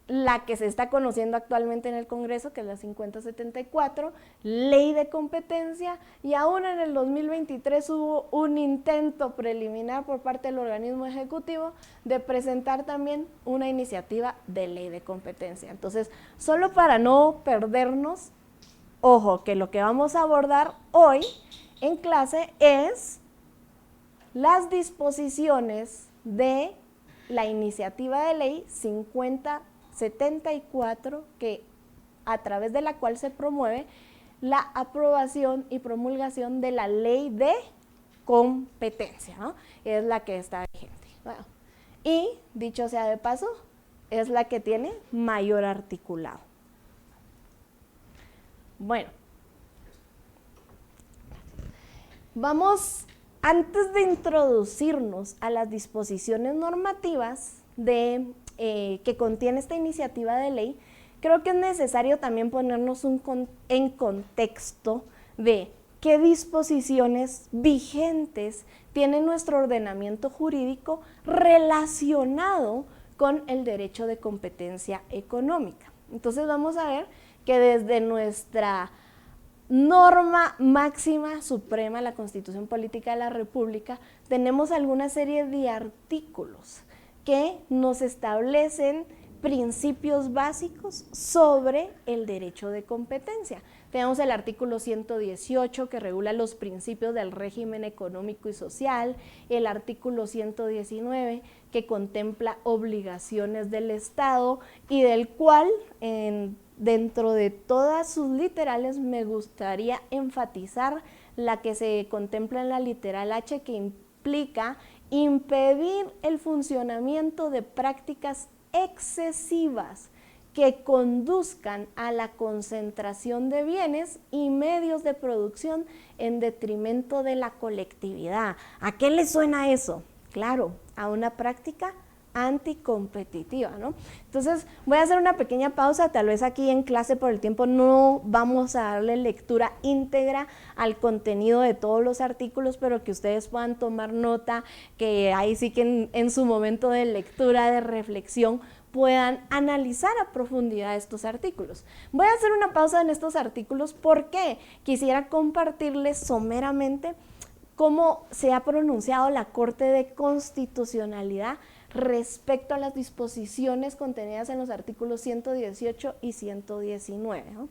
la que se está conociendo actualmente en el Congreso, que es la 5074, Ley de Competencia, y aún en el 2023 hubo un intento preliminar por parte del organismo ejecutivo de presentar también una iniciativa de Ley de Competencia. Entonces, solo para no perdernos, ojo, que lo que vamos a abordar hoy en clase es las disposiciones de la iniciativa de ley 5074, a través de la cual se promueve la aprobación y promulgación de la ley de competencia, ¿no? Es la que está vigente. Bueno, y dicho sea de paso, es la que tiene mayor articulado. Bueno, vamos, antes de introducirnos a las disposiciones normativas que contiene esta iniciativa de ley, creo que es necesario también ponernos en contexto de qué disposiciones vigentes tiene nuestro ordenamiento jurídico relacionado con el derecho de competencia económica. Entonces vamos a ver que desde nuestra norma máxima suprema, la Constitución Política de la República, tenemos alguna serie de artículos que nos establecen principios básicos sobre el derecho de competencia. Tenemos el artículo 118 que regula los principios del régimen económico y social, el artículo 119 que contempla obligaciones del Estado y del cual dentro de todas sus literales me gustaría enfatizar la que se contempla en la literal H, que implica impedir el funcionamiento de prácticas excesivas que conduzcan a la concentración de bienes y medios de producción en detrimento de la colectividad. ¿A qué le suena eso? Claro, a una práctica anticompetitiva, ¿no? Entonces voy a hacer una pequeña pausa, tal vez aquí en clase por el tiempo no vamos a darle lectura íntegra al contenido de todos los artículos, pero que ustedes puedan tomar nota, que ahí sí que en su momento de lectura, de reflexión, puedan analizar a profundidad estos artículos. Voy a hacer una pausa en estos artículos porque quisiera compartirles someramente cómo se ha pronunciado la Corte de Constitucionalidad respecto a las disposiciones contenidas en los artículos 118 y 119, ¿no?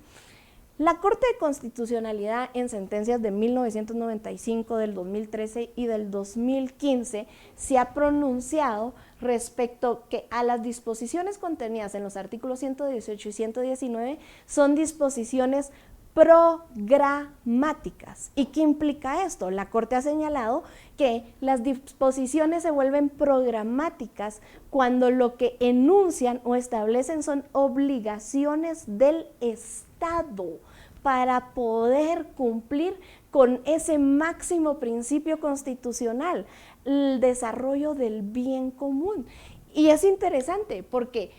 La Corte de Constitucionalidad en sentencias de 1995, del 2013 y del 2015 se ha pronunciado respecto que a las disposiciones contenidas en los artículos 118 y 119 son disposiciones programáticas. ¿Y qué implica esto? La Corte ha señalado que las disposiciones se vuelven programáticas cuando lo que enuncian o establecen son obligaciones del Estado para poder cumplir con ese máximo principio constitucional, el desarrollo del bien común. Y es interesante porque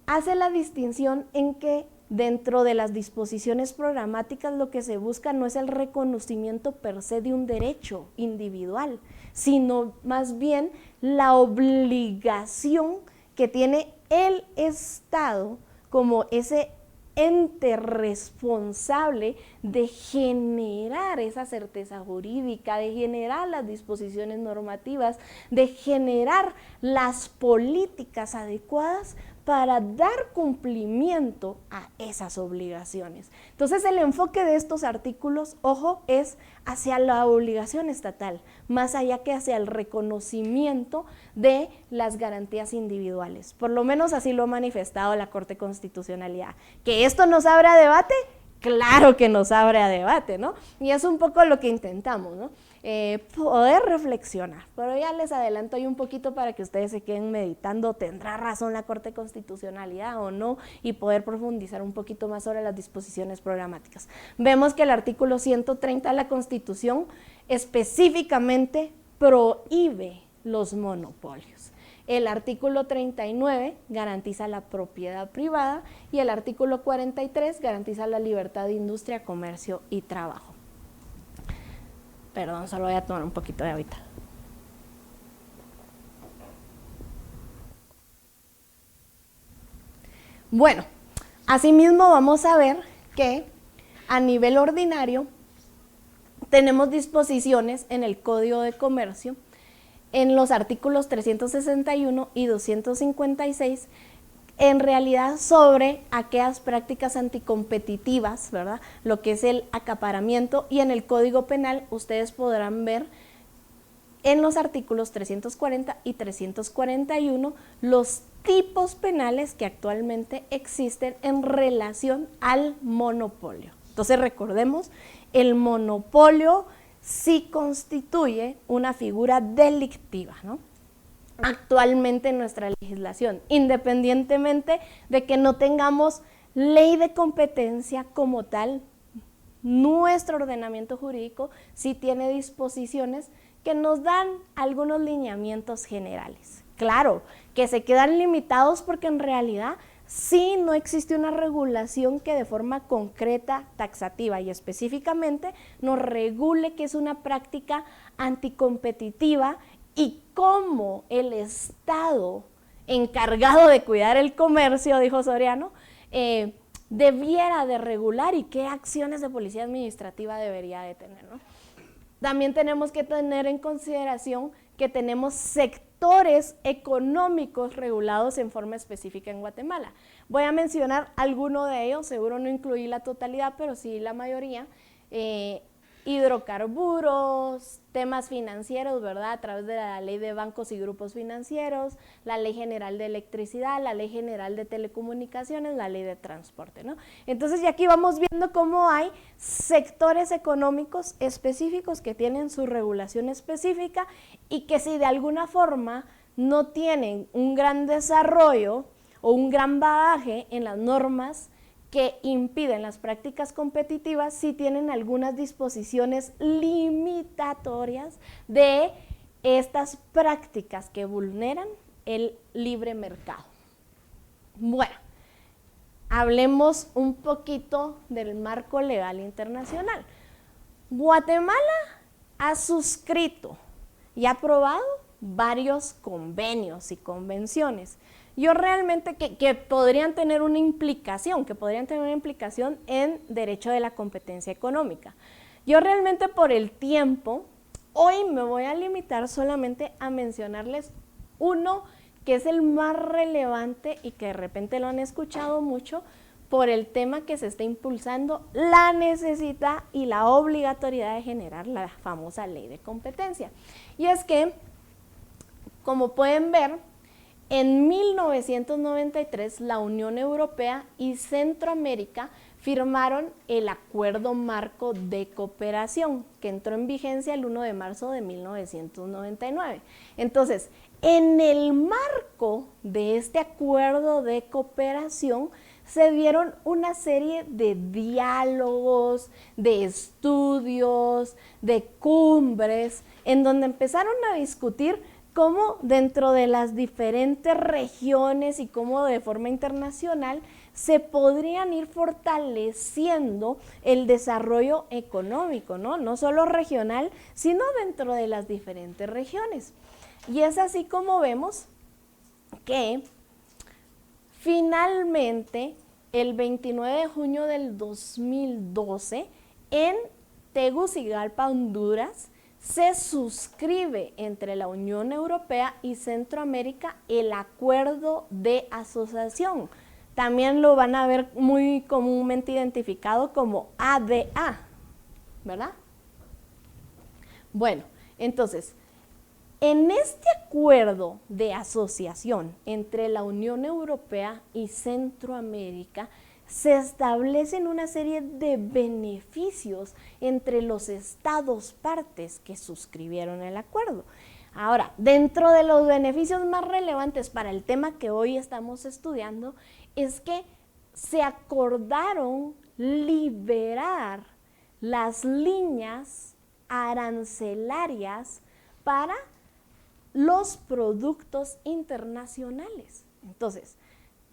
hace la distinción en que dentro de las disposiciones programáticas lo que se busca no es el reconocimiento per se de un derecho individual, sino más bien la obligación que tiene el Estado como ese ente responsable de generar esa certeza jurídica, de generar las disposiciones normativas, de generar las políticas adecuadas para dar cumplimiento a esas obligaciones. Entonces el enfoque de estos artículos, ojo, es hacia la obligación estatal, más allá que hacia el reconocimiento de las garantías individuales. Por lo menos así lo ha manifestado la Corte de Constitucionalidad. ¿Que esto nos abre a debate? claro que nos abre a debate, ¿no? Y es un poco lo que intentamos, ¿no? Poder reflexionar, pero ya les adelanto ahí un poquito para que ustedes se queden meditando, ¿tendrá razón la Corte de Constitucionalidad o no? Y poder profundizar un poquito más sobre las disposiciones programáticas. Vemos que el artículo 130 de la Constitución específicamente prohíbe los monopolios. El artículo 39 garantiza la propiedad privada y el artículo 43 garantiza la libertad de industria, comercio y trabajo. Perdón, solo voy a tomar un poquito de agüita. Bueno, asimismo vamos a ver que a nivel ordinario tenemos disposiciones en el Código de Comercio, en los artículos 361 y 256, en realidad sobre aquellas prácticas anticompetitivas, ¿verdad? Lo que es el acaparamiento, y en el Código Penal ustedes podrán ver en los artículos 340 y 341 los tipos penales que actualmente existen en relación al monopolio. Entonces recordemos, el monopolio sí constituye una figura delictiva, ¿no? Actualmente en nuestra legislación, independientemente de que no tengamos ley de competencia como tal, nuestro ordenamiento jurídico sí tiene disposiciones que nos dan algunos lineamientos generales. Claro, que se quedan limitados porque en realidad sí no existe una regulación que de forma concreta, taxativa y específicamente nos regule qué es una práctica anticompetitiva y cómo el Estado encargado de cuidar el comercio, dijo Soriano, debiera de regular y qué acciones de policía administrativa debería de tener, ¿no? También tenemos que tener en consideración que tenemos sectores económicos regulados en forma específica en Guatemala. Voy a mencionar alguno de ellos, seguro no incluí la totalidad, pero sí la mayoría. Hidrocarburos, temas financieros, ¿verdad? A través de la Ley de Bancos y Grupos Financieros, la Ley General de Electricidad, la Ley General de Telecomunicaciones, la Ley de Transporte, ¿no? Entonces, ya aquí vamos viendo cómo hay sectores económicos específicos que tienen su regulación específica y que si de alguna forma no tienen un gran desarrollo o un gran bagaje en las normas que impiden las prácticas competitivas, sí tienen algunas disposiciones limitatorias de estas prácticas que vulneran el libre mercado. Bueno, hablemos un poquito del marco legal internacional. Guatemala ha suscrito y ha aprobado varios convenios y convenciones. Yo realmente que podrían tener una implicación, en derecho de la competencia económica. Yo realmente por el tiempo, hoy me voy a limitar solamente a mencionarles uno que es el más relevante y que de repente lo han escuchado mucho por el tema que se está impulsando, la necesidad y la obligatoriedad de generar la famosa ley de competencia. Y es que, como pueden ver, en 1993 la Unión Europea y Centroamérica firmaron el Acuerdo Marco de Cooperación, que entró en vigencia el 1 de marzo de 1999. Entonces, en el marco de este Acuerdo de Cooperación se dieron una serie de diálogos, de estudios, de cumbres, en donde empezaron a discutir cómo dentro de las diferentes regiones y cómo de forma internacional se podrían ir fortaleciendo el desarrollo económico, ¿no? No solo regional, sino dentro de las diferentes regiones. Y es así como vemos que finalmente el 29 de junio del 2012 en Tegucigalpa, Honduras, se suscribe entre la Unión Europea y Centroamérica el Acuerdo de Asociación. También lo van a ver muy comúnmente identificado como ADA, ¿verdad? Bueno, entonces, en este acuerdo de asociación entre la Unión Europea y Centroamérica se establecen una serie de beneficios entre los estados partes que suscribieron el acuerdo. Ahora, dentro de los beneficios más relevantes para el tema que hoy estamos estudiando, es que se acordaron liberar las líneas arancelarias para los productos internacionales. Entonces,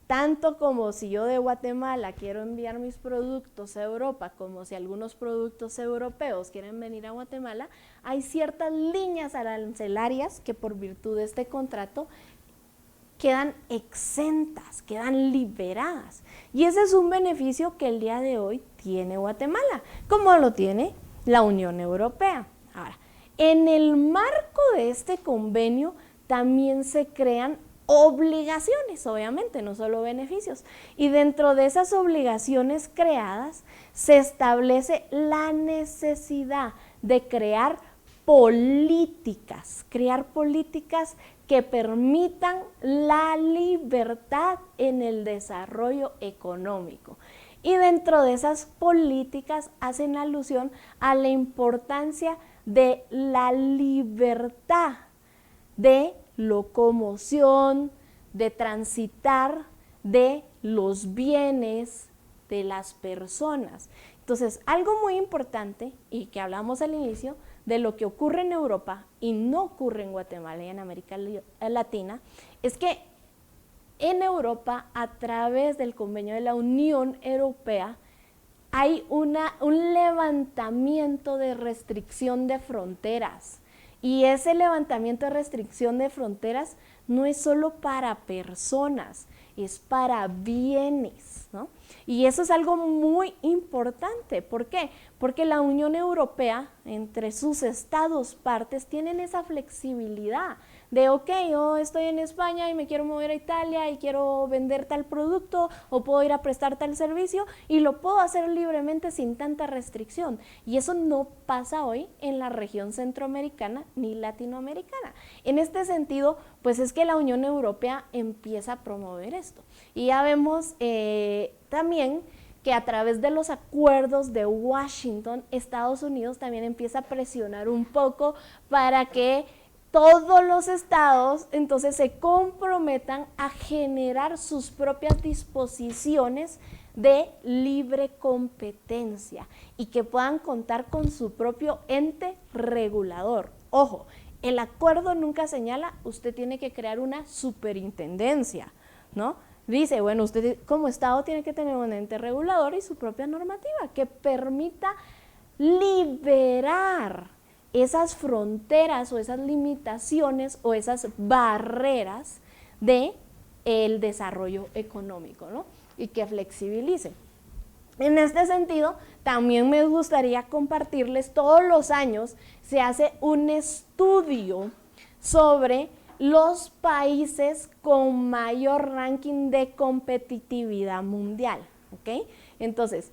tanto como si yo de Guatemala quiero enviar mis productos a Europa, como si algunos productos europeos quieren venir a Guatemala, hay ciertas líneas arancelarias que por virtud de este contrato quedan exentas, quedan liberadas. Y ese es un beneficio que el día de hoy tiene Guatemala, como lo tiene la Unión Europea. Ahora, en el marco de este convenio también se crean obligaciones, obviamente, no solo beneficios. Y dentro de esas obligaciones creadas se establece la necesidad de crear políticas que permitan la libertad en el desarrollo económico. Y dentro de esas políticas hacen alusión a la importancia de la libertad de locomoción, de transitar de los bienes de las personas. Entonces, algo muy importante y que hablamos al inicio de lo que ocurre en Europa y no ocurre en Guatemala y en América Latina, es que en Europa, a través del convenio de la Unión Europea, hay un levantamiento de restricción de fronteras. Y ese levantamiento de restricción de fronteras no es solo para personas, es para bienes, ¿no? Y eso es algo muy importante. ¿Por qué? Porque la Unión Europea, entre sus estados partes, tienen esa flexibilidad de, ok, yo estoy en España y me quiero mover a Italia y quiero vender tal producto o puedo ir a prestar tal servicio y lo puedo hacer libremente sin tanta restricción. Y eso no pasa hoy en la región centroamericana ni latinoamericana. En este sentido, pues es que la Unión Europea empieza a promover esto. Y ya vemos también que a través de los acuerdos de Washington, Estados Unidos también empieza a presionar un poco para que todos los estados entonces se comprometan a generar sus propias disposiciones de libre competencia y que puedan contar con su propio ente regulador. Ojo, el acuerdo nunca señala, usted tiene que crear una superintendencia, ¿no? Dice, bueno, usted como estado tiene que tener un ente regulador y su propia normativa que permita liberar esas fronteras o esas limitaciones o esas barreras de el desarrollo económico, ¿no? Y que flexibilice. En este sentido, también me gustaría compartirles, todos los años se hace un estudio sobre los países con mayor ranking de competitividad mundial, ¿ok? Entonces,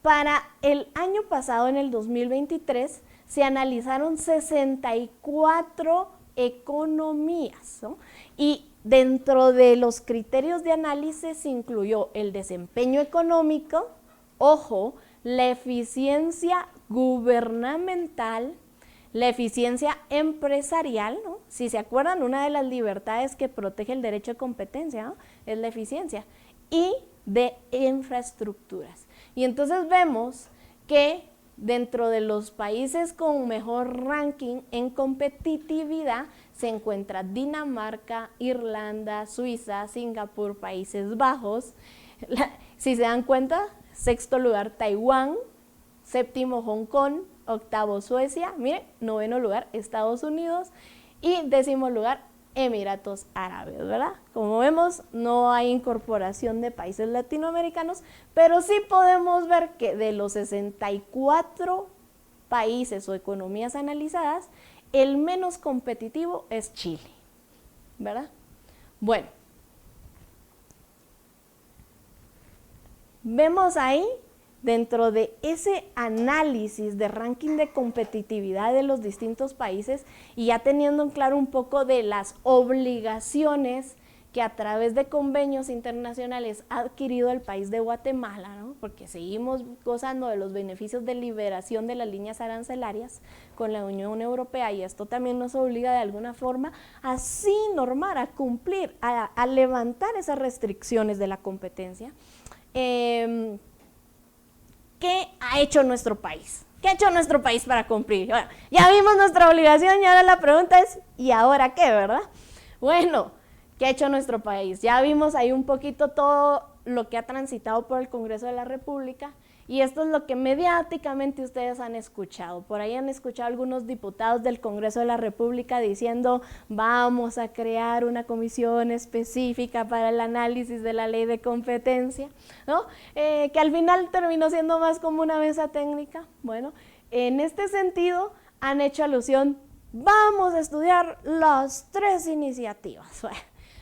para el año pasado, en el 2023, se analizaron 64 economías, ¿no? Y dentro de los criterios de análisis se incluyó el desempeño económico, ojo, la eficiencia gubernamental, la eficiencia empresarial, ¿no? Si se acuerdan, una de las libertades que protege el derecho de competencia, ¿no?, es la eficiencia, y de infraestructuras. Y entonces vemos que dentro de los países con mejor ranking en competitividad se encuentra Dinamarca, Irlanda, Suiza, Singapur, Países Bajos. Si se dan cuenta, sexto lugar Taiwán, séptimo Hong Kong, octavo Suecia, miren, noveno lugar Estados Unidos y décimo lugar Emiratos Árabes, ¿verdad? Como vemos, no hay incorporación de países latinoamericanos, pero sí podemos ver que de los 64 países o economías analizadas, el menos competitivo es Chile, ¿verdad? Bueno, vemos ahí, dentro de ese análisis de ranking de competitividad de los distintos países y ya teniendo en claro un poco de las obligaciones que a través de convenios internacionales ha adquirido el país de Guatemala, ¿no? Porque seguimos gozando de los beneficios de liberación de las líneas arancelarias con la Unión Europea, y esto también nos obliga de alguna forma a sí normar, a cumplir, a levantar esas restricciones de la competencia. ¿Qué ha hecho nuestro país? ¿Qué ha hecho nuestro país para cumplir? Bueno, ya vimos nuestra obligación y ahora la pregunta es, ¿y ahora qué, verdad? Bueno, ¿qué ha hecho nuestro país? Ya vimos ahí un poquito todo lo que ha transitado por el Congreso de la República, y esto es lo que mediáticamente ustedes han escuchado. Por ahí han escuchado algunos diputados del Congreso de la República diciendo, vamos a crear una comisión específica para el análisis de la ley de competencia, ¿no? Que al final terminó siendo más como una mesa técnica. Bueno, en este sentido han hecho alusión, vamos a estudiar las 3 iniciativas. Bueno,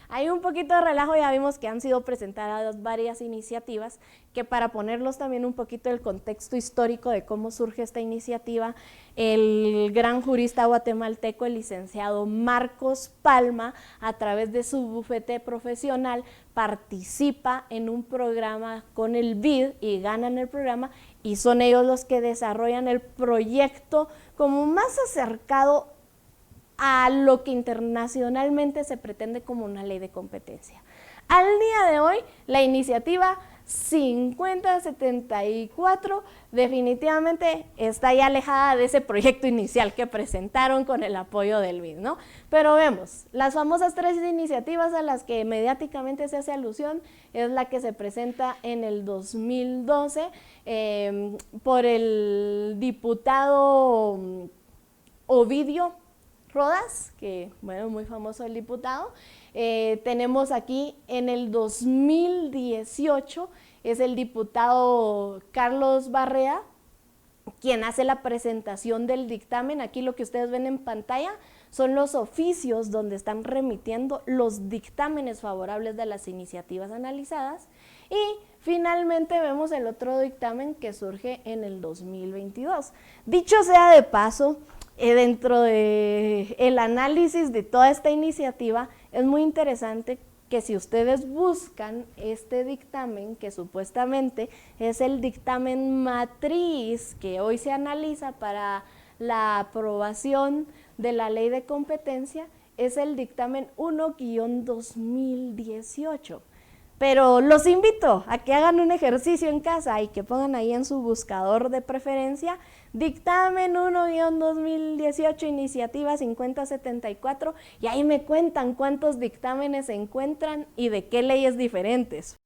hay un poquito de relajo, ya vimos que han sido presentadas varias iniciativas, que para ponerlos también un poquito el contexto histórico de cómo surge esta iniciativa, el gran jurista guatemalteco, el licenciado Marcos Palma, a través de su bufete profesional, participa en un programa con el BID y ganan el programa, y son ellos los que desarrollan el proyecto como más acercado a lo que internacionalmente se pretende como una ley de competencia. Al día de hoy, la iniciativa 5074 definitivamente está ya alejada de ese proyecto inicial que presentaron con el apoyo del BID, ¿no? Pero vemos, las famosas 3 iniciativas a las que mediáticamente se hace alusión es la que se presenta en el 2012 por el diputado Ovidio Rodas, que bueno, muy famoso el diputado. Tenemos aquí en el 2018, es el diputado Carlos Barrea, quien hace la presentación del dictamen. Aquí lo que ustedes ven en pantalla son los oficios donde están remitiendo los dictámenes favorables de las iniciativas analizadas. Y finalmente vemos el otro dictamen que surge en el 2022. Dicho sea de paso, dentro del análisis de toda esta iniciativa, es muy interesante que si ustedes buscan este dictamen, que supuestamente es el dictamen matriz que hoy se analiza para la aprobación de la ley de competencia, es el dictamen 1-2018. Pero los invito a que hagan un ejercicio en casa y que pongan ahí en su buscador de preferencia dictamen 1-2018 iniciativa 5074, y ahí me cuentan cuántos dictámenes se encuentran y de qué leyes diferentes.